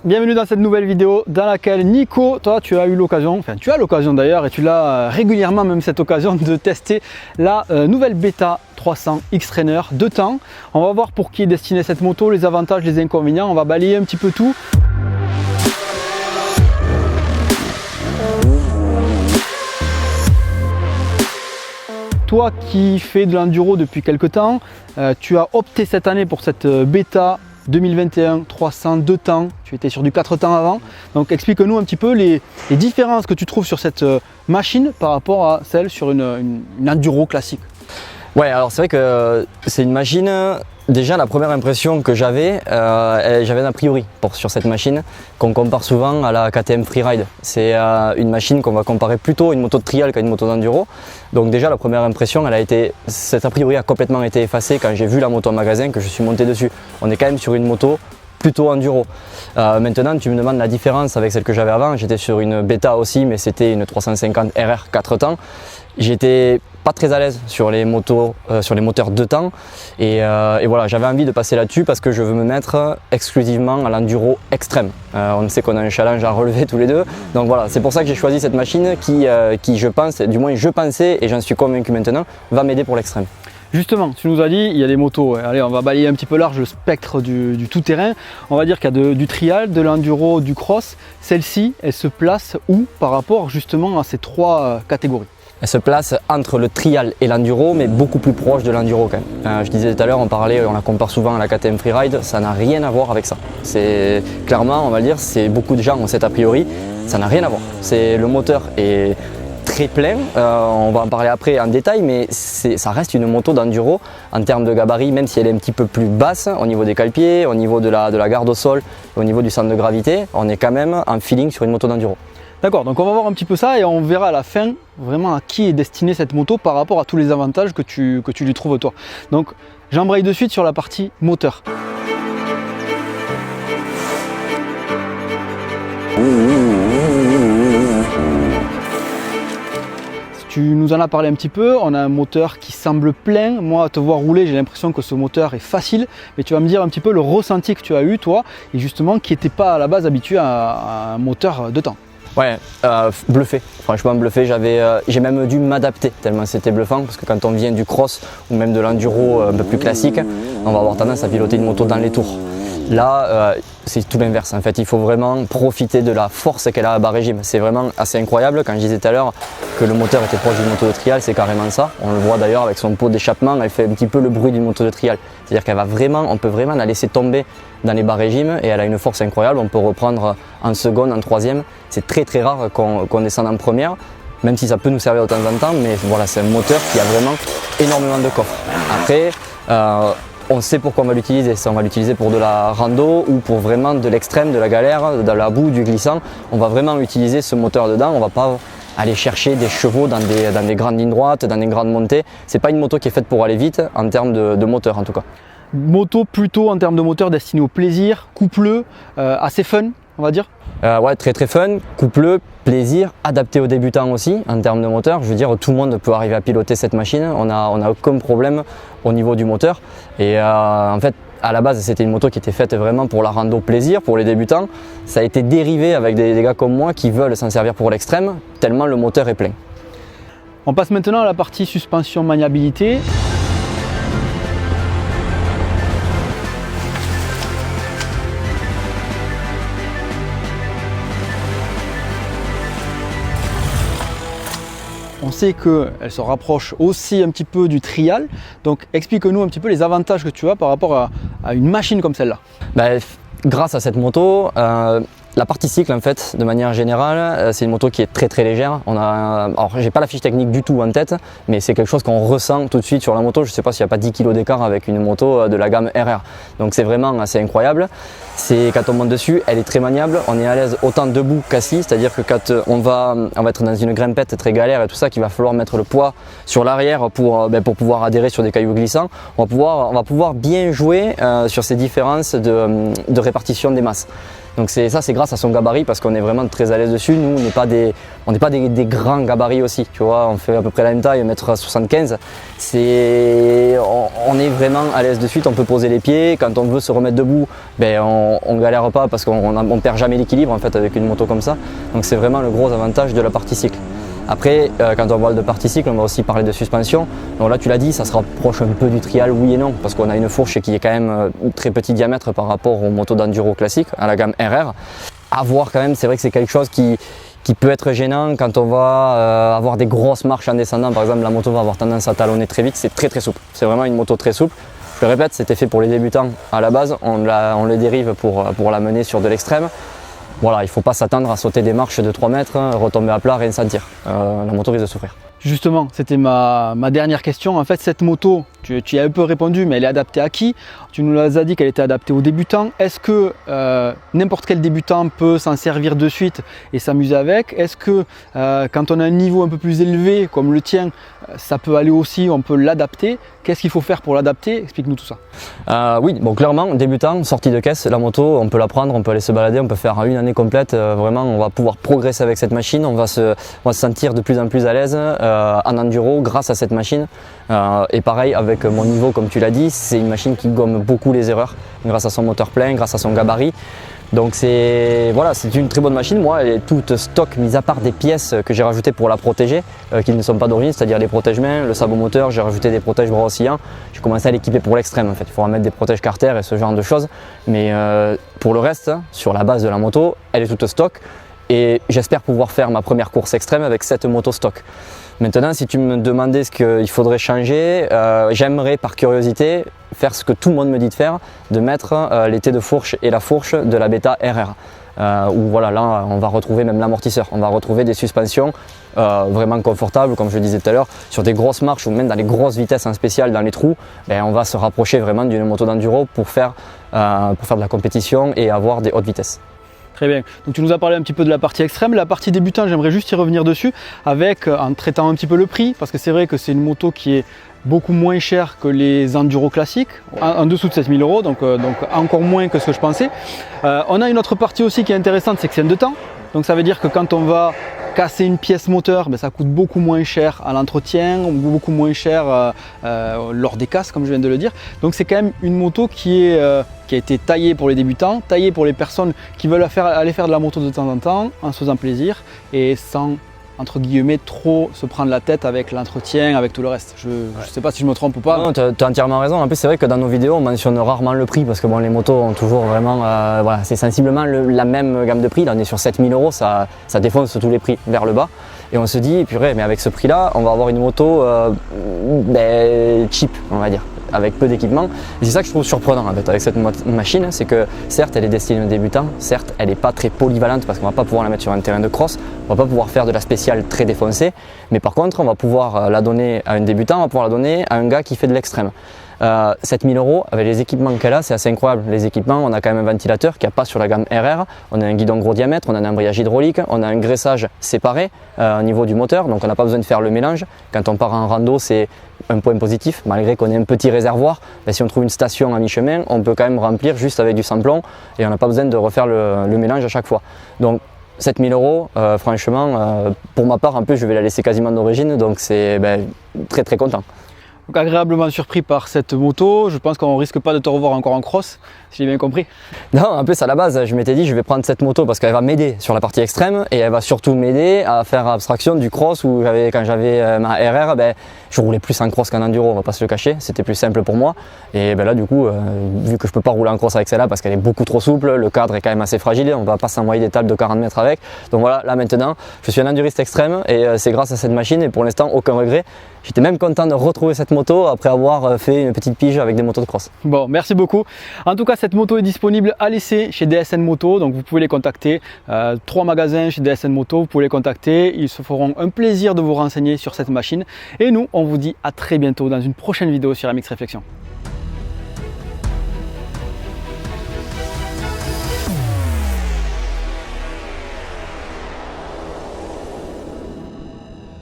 bienvenue dans cette nouvelle vidéo dans laquelle Nico, toi tu as eu l'occasion, tu as l'occasion d'ailleurs et tu l'as régulièrement même cette occasion de tester la nouvelle Beta 300 X-Trainer de temps. On va voir pour qui est destinée cette moto, les avantages, les inconvénients, on va balayer un petit peu tout. Toi qui fais de l'enduro depuis quelques temps, tu as opté cette année pour cette Beta 2021 300 2 temps, tu étais sur du 4 temps avant, donc explique-nous un petit peu les différences que tu trouves sur cette machine par rapport à celle sur une enduro classique. Ouais, alors c'est vrai que c'est une machine, déjà la première impression que j'avais un a priori sur cette machine qu'on compare souvent à la KTM Freeride. C'est une machine qu'on va comparer plutôt à une moto de trial qu'à une moto d'enduro. Donc déjà la première impression, cet a priori a complètement été effacé quand j'ai vu la moto en magasin, que je suis monté dessus. On est quand même sur une moto plutôt enduro. Maintenant tu me demandes la différence avec celle que j'avais avant. J'étais sur une Beta aussi, mais c'était une 350 RR 4 temps. J'étais pas très à l'aise sur les motos, sur les moteurs 2 temps et voilà, j'avais envie de passer là-dessus parce que je veux me mettre exclusivement à l'enduro extrême. On sait qu'on a un challenge à relever tous les deux, donc voilà, c'est pour ça que j'ai choisi cette machine qui je pense, du moins je pensais et j'en suis convaincu maintenant, va m'aider pour l'extrême. Justement, tu nous as dit, il y a des motos, allez on va balayer un petit peu large le spectre du tout-terrain. On va dire qu'il y a du trial, de l'enduro, du cross. Celle-ci, elle se place où par rapport justement à ces trois catégories? Elle se place entre le trial et l'enduro, mais beaucoup plus proche de l'enduro quand même. Je disais tout à l'heure, on la compare souvent à la KTM Freeride, ça n'a rien à voir avec ça. C'est clairement, on va le dire, beaucoup de gens ont cet a priori, ça n'a rien à voir. Le moteur est très plein, on va en parler après en détail, mais ça reste une moto d'enduro en termes de gabarit, même si elle est un petit peu plus basse au niveau des cale-pieds, au niveau de la garde au sol, au niveau du centre de gravité, on est quand même en feeling sur une moto d'enduro. D'accord, donc on va voir un petit peu ça et on verra à la fin vraiment à qui est destinée cette moto par rapport à tous les avantages que tu lui trouves toi. Donc j'embraye de suite sur la partie moteur. Tu nous en as parlé un petit peu, on a un moteur qui semble plein. Moi à te voir rouler, j'ai l'impression que ce moteur est facile, mais tu vas me dire un petit peu le ressenti que tu as eu toi et justement qui n'était pas à la base habitué à un moteur de temps. Ouais, bluffé, franchement bluffé, j'ai même dû m'adapter tellement c'était bluffant parce que quand on vient du cross ou même de l'enduro un peu plus classique, on va avoir tendance à piloter une moto dans les tours. Là, c'est tout l'inverse en fait, il faut vraiment profiter de la force qu'elle a à bas régime. C'est vraiment assez incroyable, quand je disais tout à l'heure que le moteur était proche d'une moto de trial, c'est carrément ça. On le voit d'ailleurs avec son pot d'échappement, elle fait un petit peu le bruit d'une moto de trial. C'est-à-dire on peut vraiment la laisser tomber dans les bas régimes et elle a une force incroyable, on peut reprendre en seconde, en troisième. C'est très très rare qu'on descende en première, même si ça peut nous servir de temps en temps, mais voilà, c'est un moteur qui a vraiment énormément de coffre. Après, on sait pourquoi on va l'utiliser, on va l'utiliser pour de la rando ou pour vraiment de l'extrême, de la galère, de la boue, du glissant. On va vraiment utiliser ce moteur dedans, on ne va pas aller chercher des chevaux dans des grandes lignes droites, dans des grandes montées. C'est pas une moto qui est faite pour aller vite en termes de moteur en tout cas. Moto plutôt en termes de moteur destinée au plaisir, coupleux, assez fun on va dire. Ouais, très très fun, coupleux, plaisir, adapté aux débutants aussi en termes de moteur. Je veux dire, tout le monde peut arriver à piloter cette machine, on a aucun problème au niveau du moteur. Et en fait, à la base, c'était une moto qui était faite vraiment pour la rando plaisir, pour les débutants. Ça a été dérivé avec des gars comme moi qui veulent s'en servir pour l'extrême, tellement le moteur est plein. On passe maintenant à la partie suspension maniabilité. On sait qu'elle se rapproche aussi un petit peu du trial, donc explique-nous un petit peu les avantages que tu as par rapport à une machine comme celle-là. Grâce à cette moto, la partie cycle en fait, de manière générale, c'est une moto qui est très très légère. Alors j'ai pas la fiche technique du tout en tête, mais c'est quelque chose qu'on ressent tout de suite sur la moto. Je sais pas s'il n'y a pas 10 kg d'écart avec une moto de la gamme RR. Donc c'est vraiment assez incroyable. Quand on monte dessus, elle est très maniable. On est à l'aise autant debout qu'assis, c'est-à-dire que quand on va être dans une grimpette très galère et tout ça, qu'il va falloir mettre le poids sur l'arrière pour pouvoir adhérer sur des cailloux glissants, on va pouvoir bien jouer sur ces différences de répartition des masses. Donc c'est grâce à son gabarit parce qu'on est vraiment très à l'aise dessus. Nous, on n'est pas des grands gabarits aussi, tu vois, on fait à peu près la même taille, 1m75. On est vraiment à l'aise dessus, on peut poser les pieds. Quand on veut se remettre debout, ben, on galère pas parce qu'on perd jamais l'équilibre en fait avec une moto comme ça. Donc c'est vraiment le gros avantage de la partie cycle. Après, quand on parle de partie cycle, on va aussi parler de suspension. Donc là, tu l'as dit, ça se rapproche un peu du trial, oui et non, parce qu'on a une fourche qui est quand même très petit diamètre par rapport aux motos d'enduro classiques, à la gamme RR. À voir quand même, c'est vrai que c'est quelque chose qui peut être gênant quand on va avoir des grosses marches en descendant. Par exemple, la moto va avoir tendance à talonner très vite, c'est très souple. C'est vraiment une moto très souple. Je le répète, c'était fait pour les débutants à la base, on le dérive pour la mener sur de l'extrême. Voilà, il ne faut pas s'attendre à sauter des marches de 3 mètres, retomber à plat, rien sentir. La moto risque de souffrir. Justement, c'était ma dernière question. En fait, cette moto, tu y as un peu répondu, mais elle est adaptée à qui? Tu nous as dit qu'elle était adaptée aux débutants. Est-ce que n'importe quel débutant peut s'en servir de suite et s'amuser avec? Est-ce que quand on a un niveau un peu plus élevé, comme le tien, ça peut aller aussi, on peut l'adapter? Qu'est-ce qu'il faut faire pour l'adapter? Explique-nous tout ça. Oui, bon, clairement, débutant, sortie de caisse, la moto, on peut la prendre, on peut aller se balader, on peut faire une année complète. Vraiment, on va pouvoir progresser avec cette machine, on va se sentir de plus en plus à l'aise en enduro grâce à cette machine. Et pareil, avec mon niveau, comme tu l'as dit, c'est une machine qui gomme beaucoup les erreurs grâce à son moteur plein, grâce à son gabarit. Donc c'est une très bonne machine. Moi, elle est toute stock, mis à part des pièces que j'ai rajoutées pour la protéger, qui ne sont pas d'origine, c'est-à-dire les protège-mains, le sabot moteur, j'ai rajouté des protège-bras oscillants. J'ai commencé à l'équiper pour l'extrême en fait. Il faudra mettre des protège-carter et ce genre de choses. Mais pour le reste, sur la base de la moto, elle est toute stock. Et j'espère pouvoir faire ma première course extrême avec cette moto stock. Maintenant, si tu me demandais ce qu'il faudrait changer, j'aimerais par curiosité faire ce que tout le monde me dit de faire, de mettre les T de fourche et la fourche de la Beta RR. Où voilà, là on va retrouver même l'amortisseur, on va retrouver des suspensions vraiment confortables, comme je le disais tout à l'heure, sur des grosses marches ou même dans les grosses vitesses en spécial dans les trous, on va se rapprocher vraiment d'une moto d'enduro pour faire de la compétition et avoir des hautes vitesses. Très bien. Donc tu nous as parlé un petit peu de la partie extrême. La partie débutant, j'aimerais juste y revenir dessus en traitant un petit peu le prix, parce que c'est vrai que c'est une moto qui est beaucoup moins chère que les enduro classiques, en dessous de 7000 €, donc encore moins que ce que je pensais. On a une autre partie aussi qui est intéressante, c'est que c'est un 2 temps. Donc ça veut dire que quand on va casser une pièce moteur, ça coûte beaucoup moins cher à l'entretien, beaucoup moins cher lors des casses, comme je viens de le dire. Donc c'est quand même une moto qui a été taillée pour les débutants, taillée pour les personnes qui veulent aller faire de la moto de temps en temps, en se faisant plaisir et sans, entre guillemets, trop se prendre la tête avec l'entretien, avec tout le reste. Je ne sais pas si je me trompe ou pas. Non, tu as entièrement raison. En plus, c'est vrai que dans nos vidéos, on mentionne rarement le prix parce que bon, les motos ont toujours vraiment, c'est sensiblement la même gamme de prix. Là, on est sur 7000 €, ça défonce tous les prix vers le bas. Et on se dit, purée, mais avec ce prix-là, on va avoir une moto cheap, on va dire, avec peu d'équipement. Et c'est ça que je trouve surprenant en fait, avec cette machine, c'est que certes elle est destinée aux débutants, certes elle n'est pas très polyvalente parce qu'on ne va pas pouvoir la mettre sur un terrain de cross, on ne va pas pouvoir faire de la spéciale très défoncée, mais par contre on va pouvoir la donner à un débutant, on va pouvoir la donner à un gars qui fait de l'extrême. 7000 € avec les équipements qu'elle a, c'est assez incroyable. Les équipements, on a quand même un ventilateur qui n'y a pas sur la gamme RR, on a un guidon gros diamètre, on a un embrayage hydraulique, on a un graissage séparé au niveau du moteur, donc on n'a pas besoin de faire le mélange. Quand on part en rando, c'est un point positif, malgré qu'on ait un petit réservoir, si on trouve une station à mi-chemin, on peut quand même remplir juste avec du samplon et on n'a pas besoin de refaire le mélange à chaque fois. Donc 7000 €, franchement, pour ma part, en plus je vais la laisser quasiment d'origine, donc c'est très très content. Donc agréablement surpris par cette moto, je pense qu'on risque pas de te revoir encore en cross, si j'ai bien compris. Non, en plus à la base, je m'étais dit je vais prendre cette moto parce qu'elle va m'aider sur la partie extrême et elle va surtout m'aider à faire abstraction du cross où quand j'avais ma RR, je roulais plus en cross qu'en enduro, on va pas se le cacher, c'était plus simple pour moi. Et là du coup, vu que je peux pas rouler en cross avec celle-là parce qu'elle est beaucoup trop souple, le cadre est quand même assez fragile, on va pas s'envoyer des tables de 40 mètres avec. Donc voilà, là maintenant, je suis un enduriste extrême et c'est grâce à cette machine et pour l'instant aucun regret. J'étais même content de retrouver cette moto après avoir fait une petite pige avec des motos de cross. Bon, merci beaucoup. En tout cas, cette moto est disponible à l'essai chez DSN Moto, donc vous pouvez les contacter. 3 magasins chez DSN Moto, vous pouvez les contacter. Ils se feront un plaisir de vous renseigner sur cette machine. Et nous, on vous dit à très bientôt dans une prochaine vidéo sur MX Réflexion.